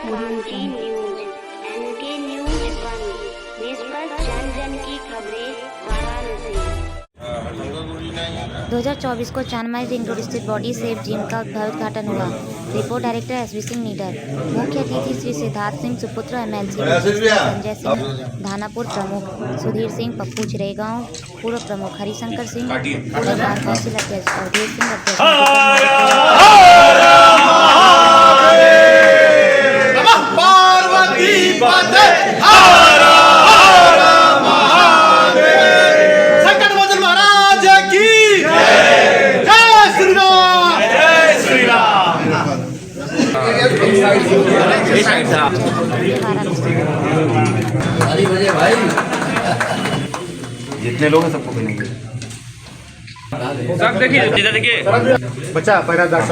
पहुंची news N K news 1 निष्पक्ष जन जन की खबरें वाराणसी। 2024 को चांदमारी रिंग रोड स्थित बॉडी शेप जिम का उद्घाटन हुआ। रिपोर्ट डायरेक्टर एसवी सिंह नीडर। मुख्य अतिथि श्री सिद्धार्थ सिंह सुपुत्र एमएलसी, संजय सिंह धानापुर प्रमुख, सुधीर सिंह पप्पू चिरेगांव पूर्व प्रमुख, हरिशंकर सिंह पूर्व बार कौंसिल अध्यक्ष, अवधेश सिंह अध्यक्ष। जितने लोग हैं सबको मिलेंगे। देखिए इधर देखिए बच्चा पहला दाग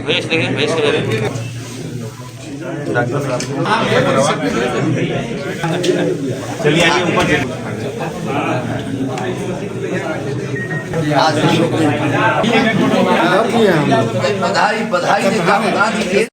भेज देखिए भेज के चलिए आगे ऊपर बधाई बधाई बता दीजिए।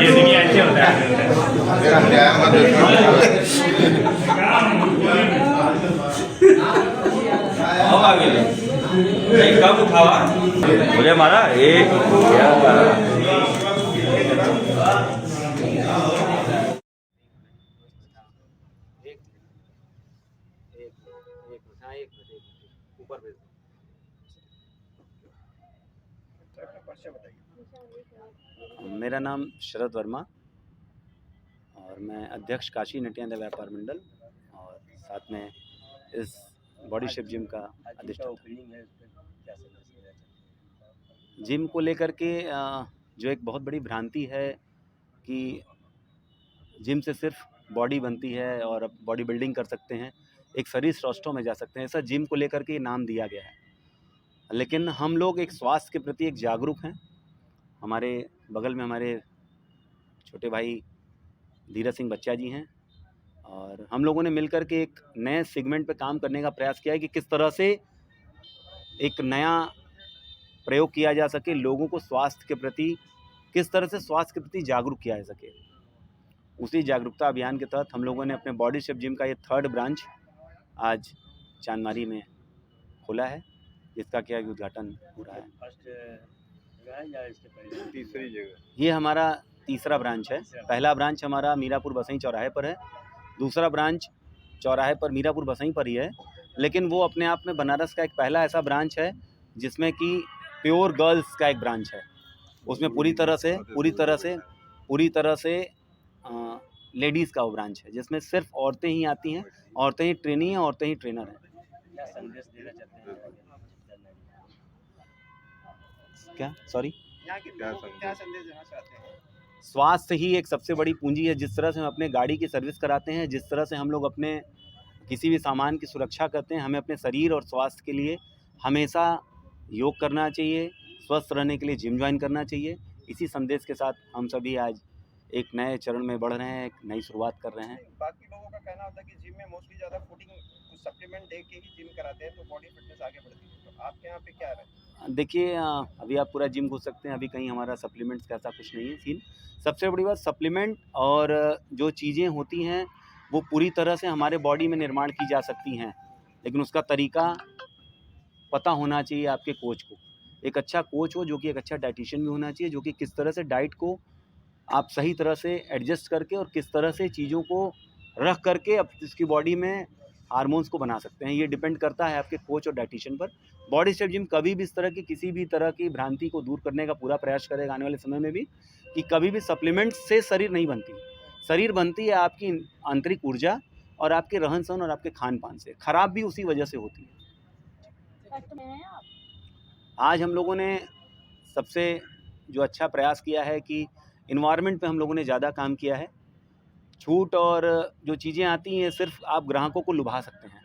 ये देखिए अच्छे होता है। कब उठावा मुझे मारा एक मेरा नाम शरद वर्मा और मैं अध्यक्ष काशी नटियाना व्यापार मंडल और साथ में इस बॉडी शेप जिम का अधिष्ठाता। जिम को लेकर के जो एक बहुत बड़ी भ्रांति है कि जिम से सिर्फ बॉडी बनती है और अब बॉडी बिल्डिंग कर सकते हैं, एक शरीर श्रेष्ठों में जा सकते हैं, ऐसा जिम को लेकर के नाम दिया गया है। लेकिन हम लोग एक स्वास्थ्य के प्रति एक जागरूक हैं। हमारे बगल में हमारे छोटे भाई धीरज सिंह बच्चा जी हैं और हम लोगों ने मिलकर के एक नए सेगमेंट पे काम करने का प्रयास किया है कि किस तरह से एक नया प्रयोग किया जा सके, लोगों को स्वास्थ्य के प्रति किस तरह से स्वास्थ्य के प्रति जागरूक किया जा सके। उसी जागरूकता अभियान के तहत हम लोगों ने अपने बॉडी शेप जिम का ये 3rd ब्रांच आज चांदमारी में खोला है, जिसका क्या उद्घाटन हो रहा है। तीसरी जगह ये हमारा तीसरा ब्रांच है। पहला ब्रांच हमारा मीरापुर बसई चौराहे पर है, दूसरा ब्रांच चौराहे पर मीरापुर बसई पर ही है, लेकिन वो अपने आप में बनारस का एक पहला ऐसा ब्रांच है जिसमें कि प्योर गर्ल्स का एक ब्रांच है। उसमें पूरी तरह से लेडीज़ का वो ब्रांच है, जिसमें सिर्फ औरतें ही आती हैं, औरतें ही ट्रेनी हैं, औरतें ही ट्रेनर हैं। क्या सॉरी क्या संदेश देना चाहते हैं? स्वास्थ्य ही एक सबसे बड़ी पूंजी है। जिस तरह से हम अपने गाड़ी की सर्विस कराते हैं, जिस तरह से हम लोग अपने किसी भी सामान की सुरक्षा करते हैं, हमें अपने शरीर और स्वास्थ्य के लिए हमेशा योग करना चाहिए, स्वस्थ रहने के लिए जिम ज्वाइन करना चाहिए। इसी संदेश के साथ हम सभी आज एक नए चरण में बढ़ रहे हैं, एक नई शुरुआत कर रहे हैं। बाकी लोगों का कहना होता है कि जिम में मोस्टली ज़्यादा फूडिंग कुछ सप्लीमेंट दे के ही जिम कराते हैं तो बॉडी फिटनेस आगे बढ़ती है, तो आपके यहाँ पे क्या है? देखिए अभी आप पूरा जिम घूस सकते हैं, अभी कहीं हमारा सप्लीमेंट्स का ऐसा कुछ नहीं है सीन। सबसे बड़ी बात सप्लीमेंट और जो चीज़ें होती हैं वो पूरी तरह से हमारे बॉडी में निर्माण की जा सकती हैं, लेकिन उसका तरीका पता होना चाहिए आपके कोच को। एक अच्छा कोच हो जो कि एक अच्छा डाइटिशियन भी होना चाहिए, जो कि किस तरह से डाइट को आप सही तरह से एडजस्ट करके और किस तरह से चीज़ों को रख करके अब इसकी बॉडी में हार्मोन्स को बना सकते हैं। ये डिपेंड करता है आपके कोच और डाइटिशियन पर। बॉडी शेप जिम कभी भी इस तरह की किसी भी तरह की भ्रांति को दूर करने का पूरा प्रयास करेगा आने वाले समय में भी, कि कभी भी सप्लीमेंट से शरीर नहीं बनती। शरीर बनती है आपकी आंतरिक ऊर्जा और आपके रहन सहन और आपके खान पान से। खराब भी उसी वजह से होती है। आज हम लोगों ने सबसे जो अच्छा प्रयास किया है कि इन्वायरमेंट पे हम लोगों ने ज़्यादा काम किया है। छूट और जो चीज़ें आती हैं सिर्फ आप ग्राहकों को लुभा सकते हैं।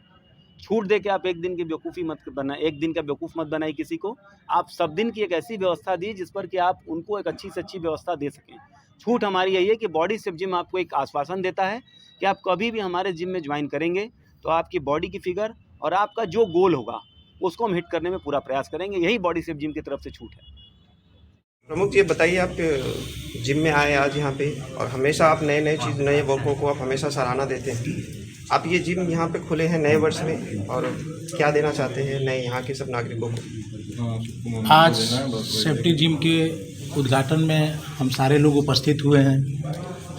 छूट दे के आप एक दिन की बेवकूफ़ी मत बनाए, एक दिन का बेवकूफ़ मत बनाइए किसी को। आप सब दिन की एक ऐसी व्यवस्था दी जिस पर कि आप उनको एक अच्छी से अच्छी व्यवस्था दे सकें। छूट हमारी यही है कि बॉडी शेप जिम आपको एक आश्वासन देता है कि आप कभी भी हमारे जिम में ज्वाइन करेंगे तो आपकी बॉडी की फिगर और आपका जो गोल होगा उसको हम हिट करने में पूरा प्रयास करेंगे। यही बॉडी शेप जिम की तरफ से छूट है। प्रमुख जी, बताइए, आप जिम में आए आज यहाँ पे और हमेशा आप नए नए चीज़, नए वर्कों को आप हमेशा सराहना देते हैं। आप ये जिम यहाँ पे खुले हैं नए वर्ष में, और क्या देना चाहते हैं नए यहाँ के सब नागरिकों को? आज सेफ्टी जिम के उद्घाटन में हम सारे लोग उपस्थित हुए हैं।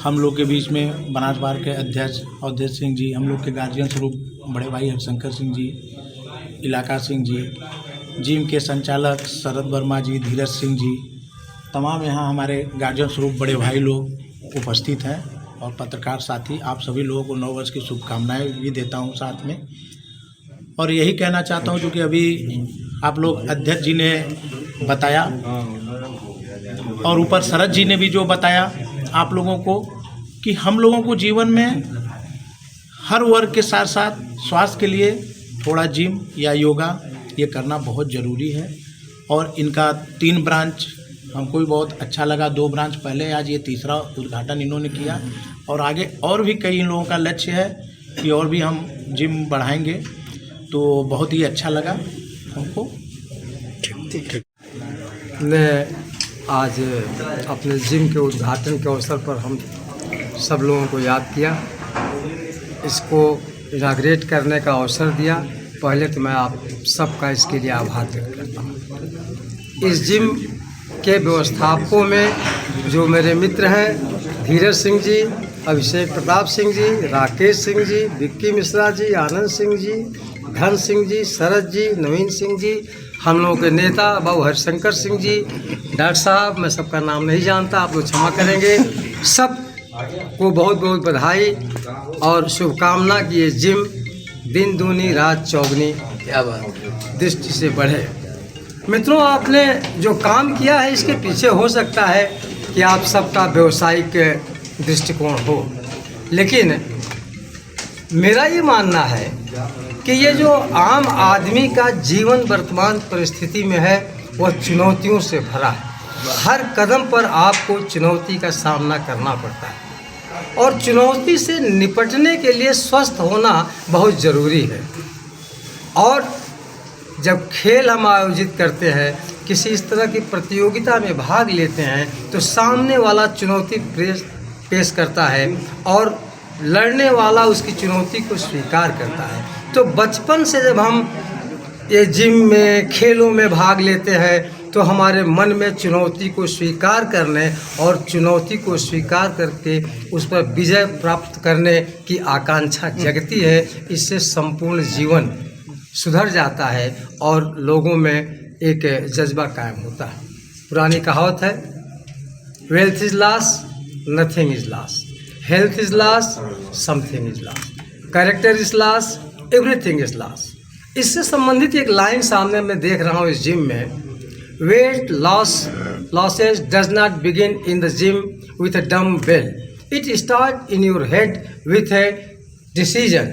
हम लोग के बीच में बनास बार के अध्यक्ष अवधेश सिंह जी, हम लोग के गार्जियन स्वरूप बड़े भाई हरशंकर सिंह जी, इलाका सिंह जी, जिम के संचालक शरद वर्मा जी, धीरज सिंह जी, तमाम यहाँ हमारे गार्जियन स्वरूप बड़े भाई लोग उपस्थित हैं, और पत्रकार साथी, आप सभी लोगों को नव वर्ष की शुभकामनाएं भी देता हूं साथ में। और यही कहना चाहता हूं, क्योंकि अभी आप लोग अध्यक्ष जी ने बताया और ऊपर शरद जी ने भी जो बताया आप लोगों को, कि हम लोगों को जीवन में हर वर्ग के साथ साथ स्वास्थ्य के लिए थोड़ा जिम या योगा ये करना बहुत ज़रूरी है। और इनका 3 ब्रांच हमको भी बहुत अच्छा लगा, 2 ब्रांच पहले, आज ये तीसरा उद्घाटन इन्होंने किया, और आगे और भी कई इन लोगों का लक्ष्य है कि और भी हम जिम बढ़ाएंगे। तो बहुत ही अच्छा लगा हमको। मैं आज अपने जिम के उद्घाटन के अवसर पर हम सब लोगों को याद किया, इसको इनाग्रेट करने का अवसर दिया। पहले तो मैं आप सबका इसके लिए आभार व्यक्त करता हूँ। इस जिम के व्यवस्थापकों में जो मेरे मित्र हैं, धीरज सिंह जी, अभिषेक प्रताप सिंह जी, राकेश सिंह जी, विक्की मिश्रा जी, आनंद सिंह जी, धन सिंह जी, शरद जी, नवीन सिंह जी, हम लोगों के नेता बाबू हरशंकर सिंह जी, डॉक्टर साहब, मैं सबका नाम नहीं जानता, आप लोग क्षमा करेंगे। सब को बहुत बहुत बधाई और शुभकामना कि ये जिम दिन दूनी रात चौगनी क्या बात दृष्टि से बढ़े। मित्रों, आपने जो काम किया है इसके पीछे हो सकता है कि आप सबका व्यवसायिक दृष्टिकोण हो, लेकिन मेरा ये मानना है कि ये जो आम आदमी का जीवन वर्तमान परिस्थिति में है वह चुनौतियों से भरा है। हर कदम पर आपको चुनौती का सामना करना पड़ता है, और चुनौती से निपटने के लिए स्वस्थ होना बहुत ज़रूरी है। और जब खेल हम आयोजित करते हैं, किसी इस तरह की प्रतियोगिता में भाग लेते हैं, तो सामने वाला चुनौती पेश करता है और लड़ने वाला उसकी चुनौती को स्वीकार करता है। तो बचपन से जब हम ये जिम में खेलों में भाग लेते हैं तो हमारे मन में चुनौती को स्वीकार करने और चुनौती को स्वीकार करके उस पर विजय प्राप्त करने की आकांक्षा जगती है। इससे संपूर्ण जीवन सुधर जाता है और लोगों में एक जज्बा कायम होता है। पुरानी कहावत है, wealth is loss, nothing is loss, health is loss, something is loss, character is loss, everything is loss. इससे संबंधित एक लाइन सामने मैं देख रहा हूँ इस जिम में, weight losses does not begin in the gym with a dumbbell, it start in your head with a decision।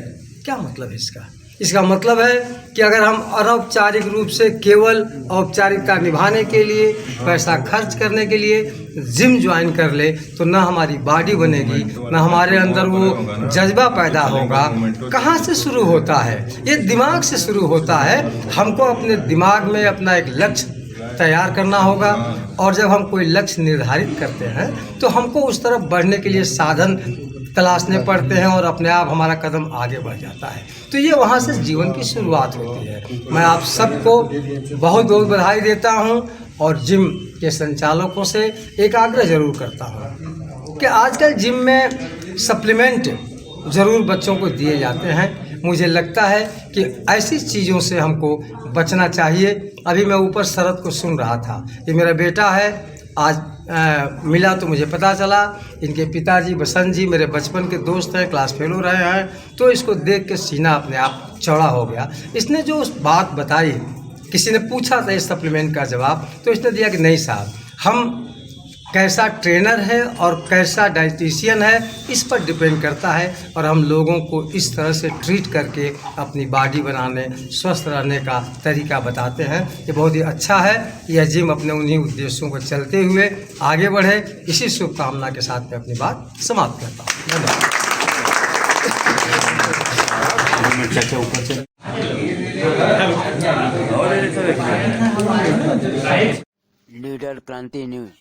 क्या मतलब है इसका? इसका मतलब है कि अगर हम अनौपचारिक रूप से केवल औपचारिकता निभाने के लिए, पैसा खर्च करने के लिए जिम ज्वाइन कर ले तो ना हमारी बॉडी बनेगी, ना हमारे अंदर वो जज्बा पैदा होगा। कहाँ से शुरू होता है? ये दिमाग से शुरू होता है। हमको अपने दिमाग में अपना एक लक्ष्य तैयार करना होगा, और जब हम कोई लक्ष्य निर्धारित करते हैं तो हमको उस तरफ बढ़ने के लिए साधन तलाशने पड़ते हैं और अपने आप हमारा कदम आगे बढ़ जाता है। तो ये वहाँ से जीवन की शुरुआत होती है। मैं आप सबको बहुत बहुत बधाई देता हूँ और जिम के संचालकों से एक आग्रह ज़रूर करता हूँ कि आजकल जिम में सप्लीमेंट ज़रूर बच्चों को दिए जाते हैं। मुझे लगता है कि ऐसी चीज़ों से हमको बचना चाहिए। अभी मैं ऊपर शरद को सुन रहा था, ये मेरा बेटा है, आज मिला तो मुझे पता चला इनके पिताजी बसंत जी मेरे बचपन के दोस्त हैं, क्लास फेलो रहे हैं, तो इसको देख के सीना अपने आप चौड़ा हो गया। इसने जो उस बात बताई, किसी ने पूछा था इस सप्लीमेंट का जवाब, तो इसने दिया कि नहीं साहब, हम कैसा ट्रेनर है और कैसा डाइटिशियन है, इस पर डिपेंड करता है। और हम लोगों को इस तरह से ट्रीट करके अपनी बॉडी बनाने, स्वस्थ रहने का तरीका बताते हैं। ये बहुत ही अच्छा है। यह जिम अपने उन्हीं उद्देश्यों को चलते हुए आगे बढ़े, इसी शुभकामना के साथ मैं अपनी बात समाप्त करता हूँ। धन्यवाद। लीडर क्रांति न्यूज।